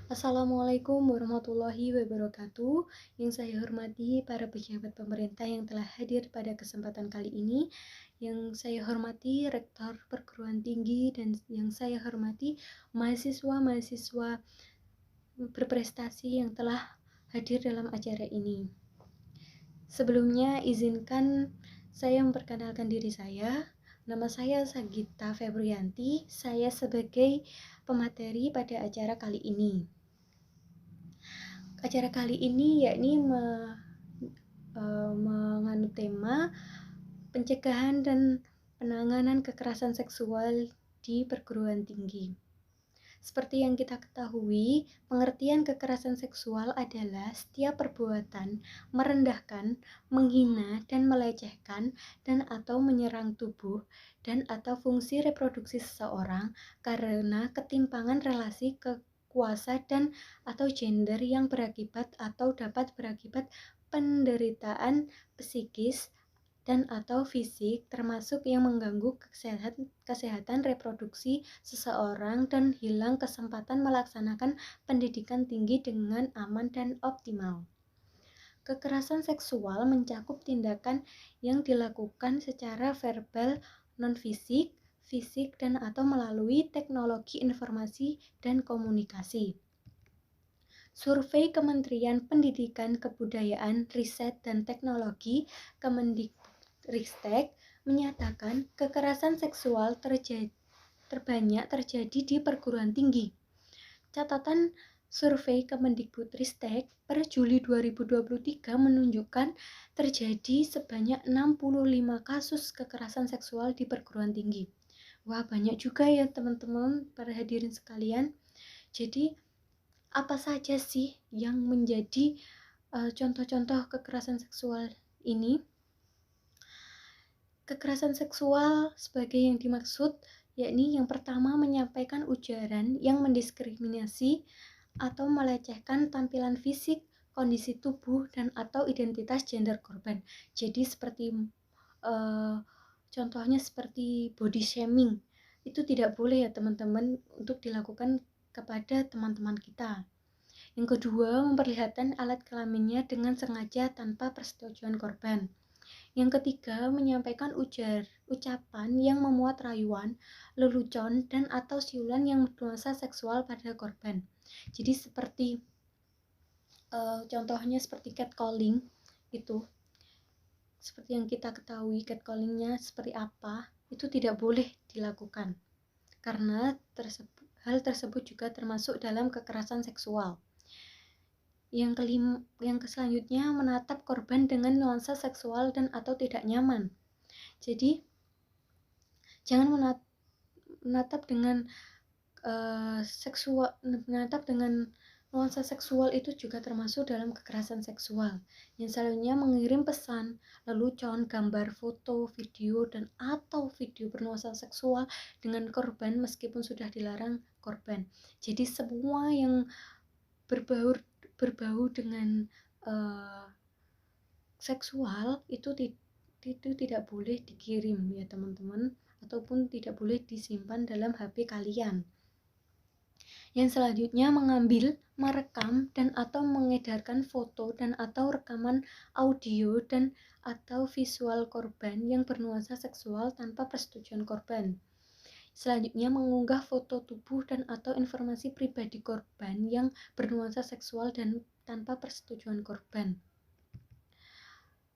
Assalamualaikum warahmatullahi wabarakatuh. Yang saya hormati para pejabat pemerintah yang telah hadir pada kesempatan kali ini. Yang saya hormati Rektor Perguruan Tinggi dan yang saya hormati mahasiswa-mahasiswa berprestasi yang telah hadir dalam acara ini. Sebelumnya izinkan saya memperkenalkan diri saya. Nama saya Sagita Febrianti. Saya sebagai pemateri pada acara kali ini. Acara kali ini yakni mengandung tema pencegahan dan penanganan kekerasan seksual di perguruan tinggi. Seperti yang kita ketahui, pengertian kekerasan seksual adalah setiap perbuatan merendahkan, menghina, dan melecehkan dan atau menyerang tubuh dan atau fungsi reproduksi seseorang karena ketimpangan relasi kuasa dan atau gender yang berakibat atau dapat berakibat penderitaan psikis dan atau fisik termasuk yang mengganggu kesehatan reproduksi seseorang dan hilang kesempatan melaksanakan pendidikan tinggi dengan aman dan optimal. Kekerasan seksual mencakup tindakan yang dilakukan secara verbal, non-fisik, fisik, dan atau melalui teknologi informasi dan komunikasi. Survei Kementerian Pendidikan, Kebudayaan, Riset, dan Teknologi Kemendikristek menyatakan kekerasan seksual terbanyak terjadi di perguruan tinggi. Catatan survei Kemendikbudristek per Juli 2023 menunjukkan terjadi sebanyak 65 kasus kekerasan seksual di perguruan tinggi. Wah, banyak juga ya teman-teman, para hadirin sekalian. Jadi, apa saja sih yang menjadi contoh-contoh kekerasan seksual ini? Kekerasan seksual sebagai yang dimaksud yakni yang pertama menyampaikan ujaran yang mendiskriminasi atau melecehkan tampilan fisik, kondisi tubuh, dan atau identitas gender korban. Jadi seperti contohnya seperti body shaming, itu tidak boleh ya teman-teman untuk dilakukan kepada teman-teman kita. Yang kedua, memperlihatkan alat kelaminnya dengan sengaja tanpa persetujuan korban. Yang ketiga, menyampaikan ucapan yang memuat rayuan, lelucon, dan atau siulan yang bernuansa seksual pada korban. Jadi seperti contohnya seperti catcalling itu. Seperti yang kita ketahui catcallingnya seperti apa, itu tidak boleh dilakukan. Karena hal tersebut juga termasuk dalam kekerasan seksual. Yang selanjutnya menatap korban dengan nuansa seksual dan atau tidak nyaman. Jadi jangan menatap dengan menatap dengan nuansa seksual itu juga termasuk dalam kekerasan seksual. Yang selanjutnya mengirim pesan, lelucon, gambar, foto, video, dan atau video bernuansa seksual dengan korban meskipun sudah dilarang korban. Jadi semua yang berbau dengan seksual itu tidak boleh dikirim ya teman-teman, ataupun tidak boleh disimpan dalam HP kalian. Yang selanjutnya mengambil, merekam, dan atau mengedarkan foto dan atau rekaman audio dan atau visual korban yang bernuansa seksual tanpa persetujuan korban. Selanjutnya mengunggah foto tubuh dan atau informasi pribadi korban yang bernuansa seksual dan tanpa persetujuan korban.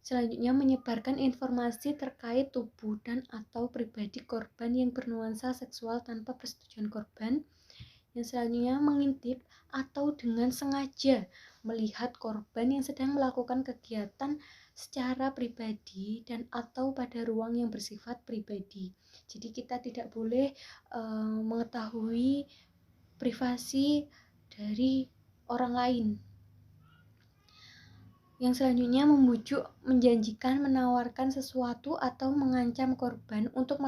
Selanjutnya menyebarkan informasi terkait tubuh dan atau pribadi korban yang bernuansa seksual tanpa persetujuan korban. Yang selanjutnya mengintip atau dengan sengaja melihat korban yang sedang melakukan kegiatan secara pribadi dan atau pada ruang yang bersifat pribadi. Jadi kita tidak boleh mengetahui privasi dari orang lain. Yang selanjutnya membujuk, menjanjikan, menawarkan sesuatu atau mengancam korban untuk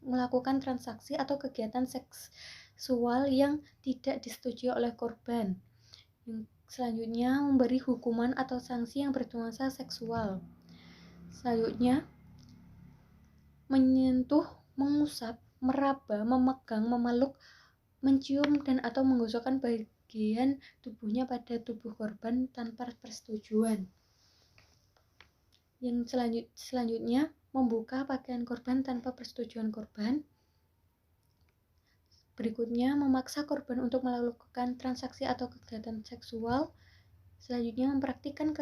melakukan transaksi atau kegiatan seksual yang tidak disetujui oleh korban. Yang selanjutnya memberi hukuman atau sanksi yang bernuansa seksual. Selanjutnya menyentuh, mengusap, meraba, memegang, memeluk, mencium dan atau menggosokkan bagian tubuhnya pada tubuh korban tanpa persetujuan. Yang selanjutnya, membuka pakaian korban tanpa persetujuan korban. Berikutnya, memaksa korban untuk melakukan transaksi atau kegiatan seksual. Selanjutnya, mempraktikkan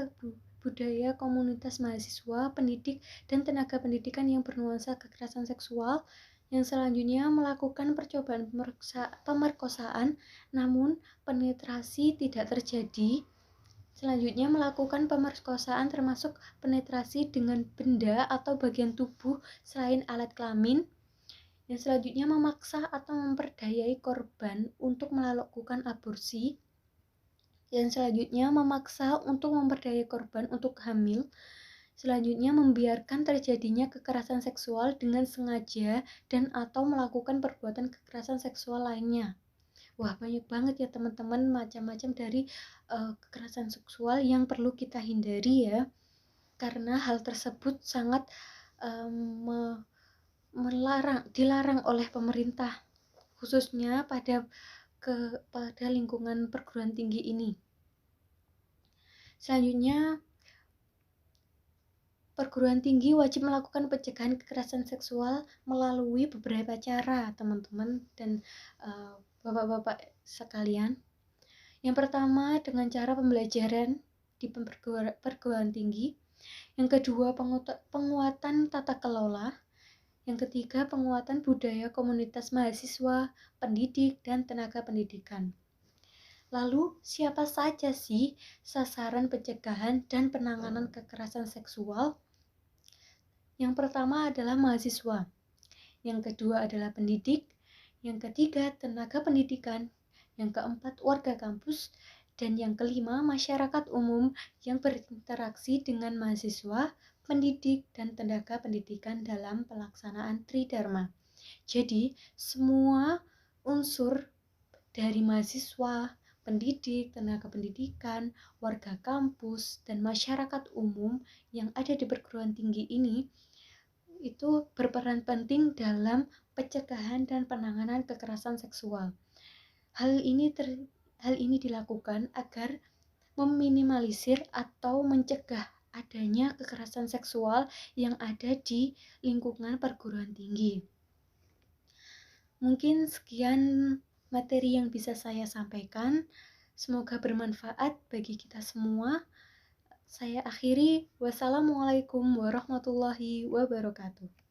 budaya komunitas mahasiswa, pendidik, dan tenaga pendidikan yang bernuansa kekerasan seksual. Yang selanjutnya, melakukan percobaan pemerkosaan, namun penetrasi tidak terjadi. Selanjutnya, melakukan pemerkosaan termasuk penetrasi dengan benda atau bagian tubuh selain alat kelamin. Yang selanjutnya, memaksa atau memperdayai korban untuk melakukan aborsi. Yang selanjutnya, memaksa untuk memperdayai korban untuk hamil. Selanjutnya, membiarkan terjadinya kekerasan seksual dengan sengaja dan atau melakukan perbuatan kekerasan seksual lainnya. Wah, banyak banget ya teman-teman, macam-macam dari kekerasan seksual yang perlu kita hindari ya. Karena hal tersebut sangat dilarang oleh pemerintah, khususnya pada lingkungan perguruan tinggi ini. Selanjutnya, perguruan tinggi wajib melakukan pencegahan kekerasan seksual melalui beberapa cara, teman-teman dan bapak-bapak sekalian. Yang pertama, dengan cara pembelajaran di perguruan tinggi. Yang kedua, penguatan tata kelola. Yang ketiga, penguatan budaya komunitas mahasiswa, pendidik, dan tenaga pendidikan. Lalu, siapa saja sih sasaran pencegahan dan penanganan kekerasan seksual? Yang pertama adalah mahasiswa, yang kedua adalah pendidik, yang ketiga tenaga pendidikan, yang keempat warga kampus, dan yang kelima masyarakat umum yang berinteraksi dengan mahasiswa, pendidik, dan tenaga pendidikan dalam pelaksanaan Tridharma. Jadi, semua unsur dari mahasiswa, pendidik, tenaga pendidikan, warga kampus, dan masyarakat umum yang ada di perguruan tinggi ini itu berperan penting dalam pencegahan dan penanganan kekerasan seksual. Hal ini dilakukan agar meminimalisir atau mencegah adanya kekerasan seksual yang ada di lingkungan perguruan tinggi. Mungkin sekian materi yang bisa saya sampaikan. Semoga bermanfaat bagi kita semua. Saya akhiri. Wassalamualaikum warahmatullahi wabarakatuh.